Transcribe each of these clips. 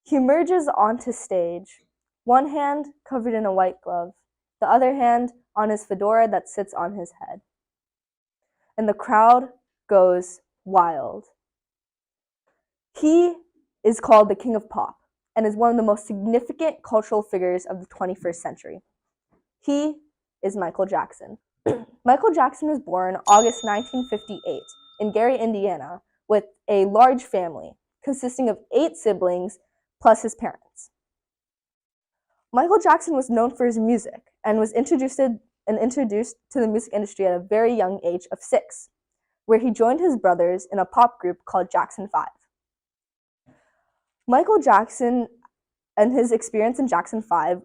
He emerges onto stage, one hand covered in a white glove, the other hand on his fedora that sits on his head. And the crowd goes wild. He is called the King of Pop and is one of the most significant cultural figures of the 21st century. He is Michael Jackson. Michael Jackson was born August 1958 in Gary, Indiana, with a large family consisting of 8 siblings plus his parents. Michael Jackson was known for his music and was introduced to the music industry at a very young age of 6, where he joined his brothers in a pop group called Jackson 5. Michael Jackson and his experience in Jackson 5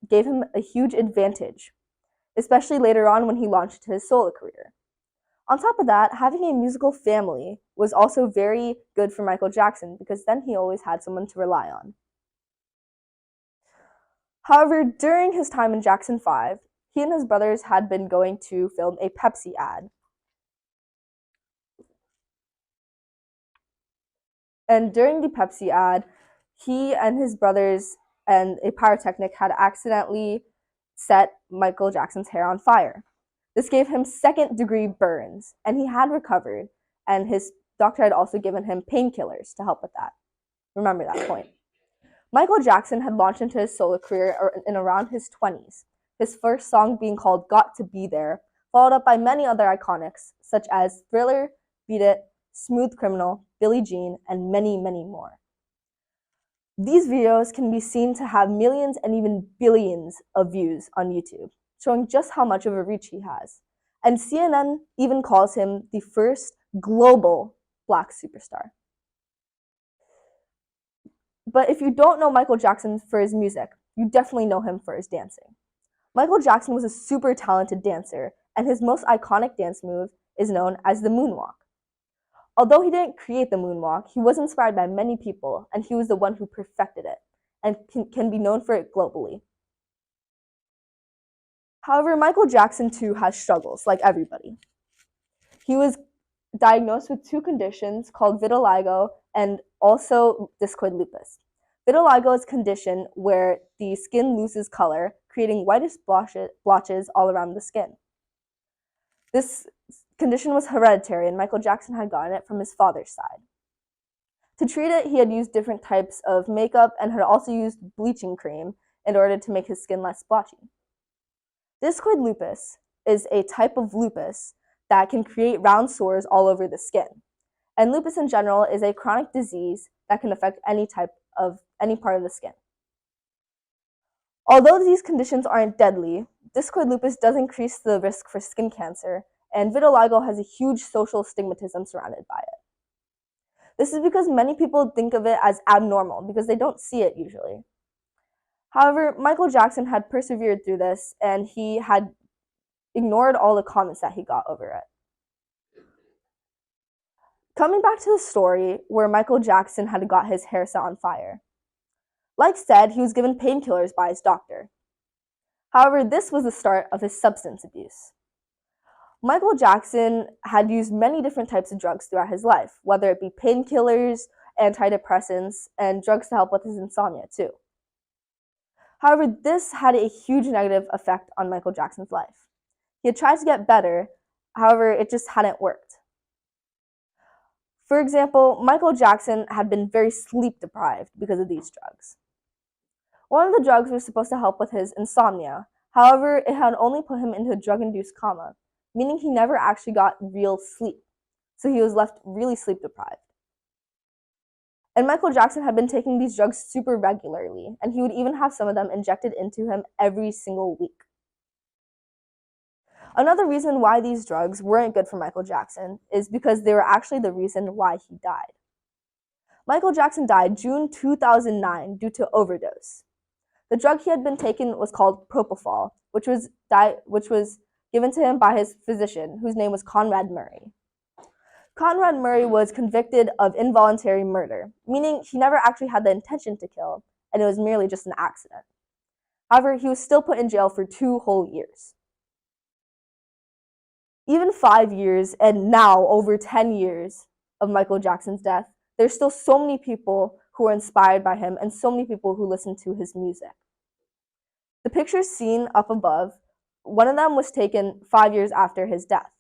gave him a huge advantage, especially later on when he launched his solo career. On top of that, having a musical family was also very good for Michael Jackson because then he always had someone to rely on. However, during his time in Jackson 5, he and his brothers had been going to film a Pepsi ad. And during the Pepsi ad, he and his brothers and a pyrotechnic had accidentally set Michael Jackson's hair on fire. This gave him second-degree burns, and he had recovered, and his doctor had also given him painkillers to help with that. Remember that point. Michael Jackson had launched into his solo career in around his 20s, his first song being called Got to Be There, followed up by many other iconics, such as Thriller, Beat It, Smooth Criminal, Billie Jean, and many, many more. These videos can be seen to have millions and even billions of views on YouTube, showing just how much of a reach he has. And CNN even calls him the first global Black superstar. But if you don't know Michael Jackson for his music, you definitely know him for his dancing. Michael Jackson was a super talented dancer, and his most iconic dance move is known as the moonwalk. Although he didn't create the moonwalk, he was inspired by many people, and he was the one who perfected it, and can be known for it globally. However, Michael Jackson too has struggles, like everybody. He was diagnosed with 2 conditions called vitiligo and also discoid lupus. Vitiligo is a condition where the skin loses color, creating whitish blotches all around the skin. This condition was hereditary, and Michael Jackson had gotten it from his father's side. To treat it, he had used different types of makeup and had also used bleaching cream in order to make his skin less blotchy. Discoid lupus is a type of lupus that can create round sores all over the skin. And lupus in general is a chronic disease that can affect any part of the skin. Although these conditions aren't deadly, discoid lupus does increase the risk for skin cancer, and vitiligo has a huge social stigmatism surrounded by it. This is because many people think of it as abnormal because they don't see it usually. However, Michael Jackson had persevered through this, and he had ignored all the comments that he got over it. Coming back to the story where Michael Jackson had got his hair set on fire. Like said, he was given painkillers by his doctor. However, this was the start of his substance abuse. Michael Jackson had used many different types of drugs throughout his life, whether it be painkillers, antidepressants, and drugs to help with his insomnia too. However, this had a huge negative effect on Michael Jackson's life. He had tried to get better, however, it just hadn't worked. For example, Michael Jackson had been very sleep deprived because of these drugs. One of the drugs was supposed to help with his insomnia, however, it had only put him into a drug-induced coma, meaning he never actually got real sleep, so he was left really sleep deprived. And Michael Jackson had been taking these drugs super regularly, and he would even have some of them injected into him every single week. Another reason why these drugs weren't good for Michael Jackson is because they were actually the reason why he died. Michael Jackson died June 2009 due to overdose. The drug he had been taking was called propofol, which was given to him by his physician, whose name was Conrad Murray. Conrad Murray was convicted of involuntary murder, meaning he never actually had the intention to kill, and it was merely just an accident. However, he was still put in jail for 2 whole years. Even 5 years, and now over 10 years of Michael Jackson's death, there's still so many people who were inspired by him and so many people who listened to his music. The pictures seen up above, one of them was taken 5 years after his death.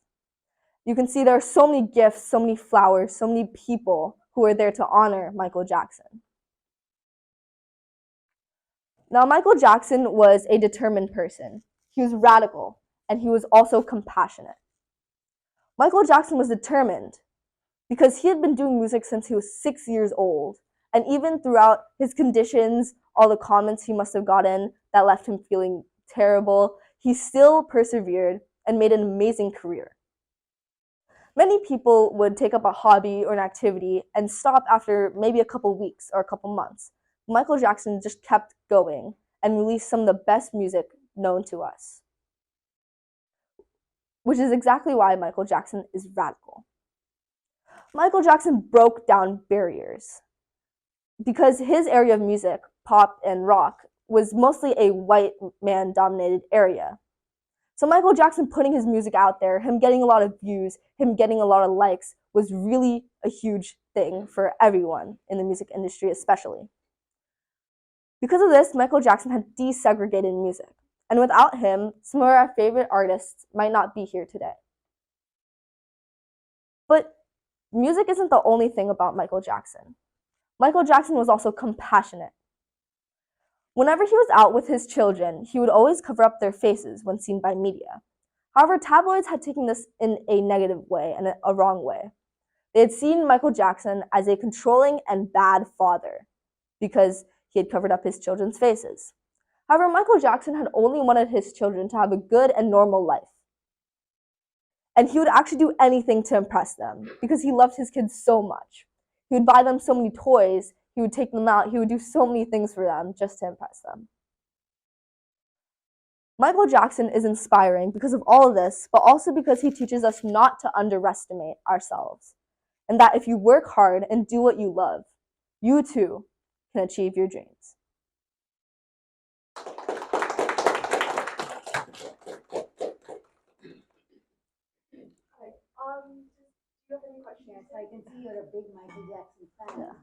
You can see there are so many gifts, so many flowers, so many people who are there to honor Michael Jackson. Now, Michael Jackson was a determined person. He was radical, and he was also compassionate. Michael Jackson was determined because he had been doing music since he was 6 years old. And even throughout his conditions, all the comments he must have gotten that left him feeling terrible, he still persevered and made an amazing career. Many people would take up a hobby or an activity and stop after maybe a couple weeks or a couple months. Michael Jackson just kept going and released some of the best music known to us, which is exactly why Michael Jackson is radical. Michael Jackson broke down barriers because his area of music, pop and rock, was mostly a white man dominated area. So Michael Jackson putting his music out there, him getting a lot of views, him getting a lot of likes, was really a huge thing for everyone in the music industry especially. Because of this, Michael Jackson had desegregated music. And without him, some of our favorite artists might not be here today. But music isn't the only thing about Michael Jackson. Michael Jackson was also compassionate. Whenever he was out with his children, he would always cover up their faces when seen by media. However, tabloids had taken this in a negative way and a wrong way. They had seen Michael Jackson as a controlling and bad father because he had covered up his children's faces. However, Michael Jackson had only wanted his children to have a good and normal life. And he would actually do anything to impress them because he loved his kids so much. He would buy them so many toys, he would take them out, he would do so many things for them just to impress them. Michael Jackson is inspiring because of all of this, but also because he teaches us not to underestimate ourselves. And that if you work hard and do what you love, you too can achieve your dreams. Do you have any questions? I can see you're a big Michael Jackson fan. Yeah.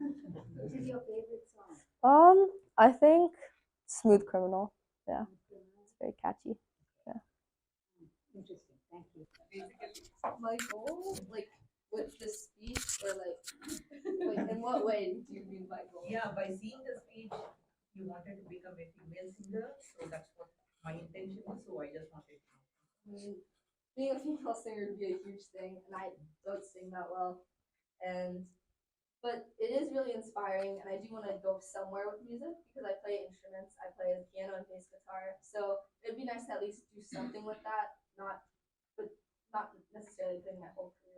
Which is your favorite song? I think Smooth Criminal. Yeah, it's very catchy. Yeah. Interesting. Thank you. My goal, like with the speech, or like in what way do you mean by goal? Yeah, by seeing the speech, you wanted to become a female singer, so that's what my intention is. So I just wanted to. I mean, being a female singer would be a huge thing, and I don't sing that well. And but it is really inspiring, and I do want to go somewhere with music because I play instruments. I play the piano and bass guitar, so it'd be nice to at least do something with that. Not necessarily putting my whole career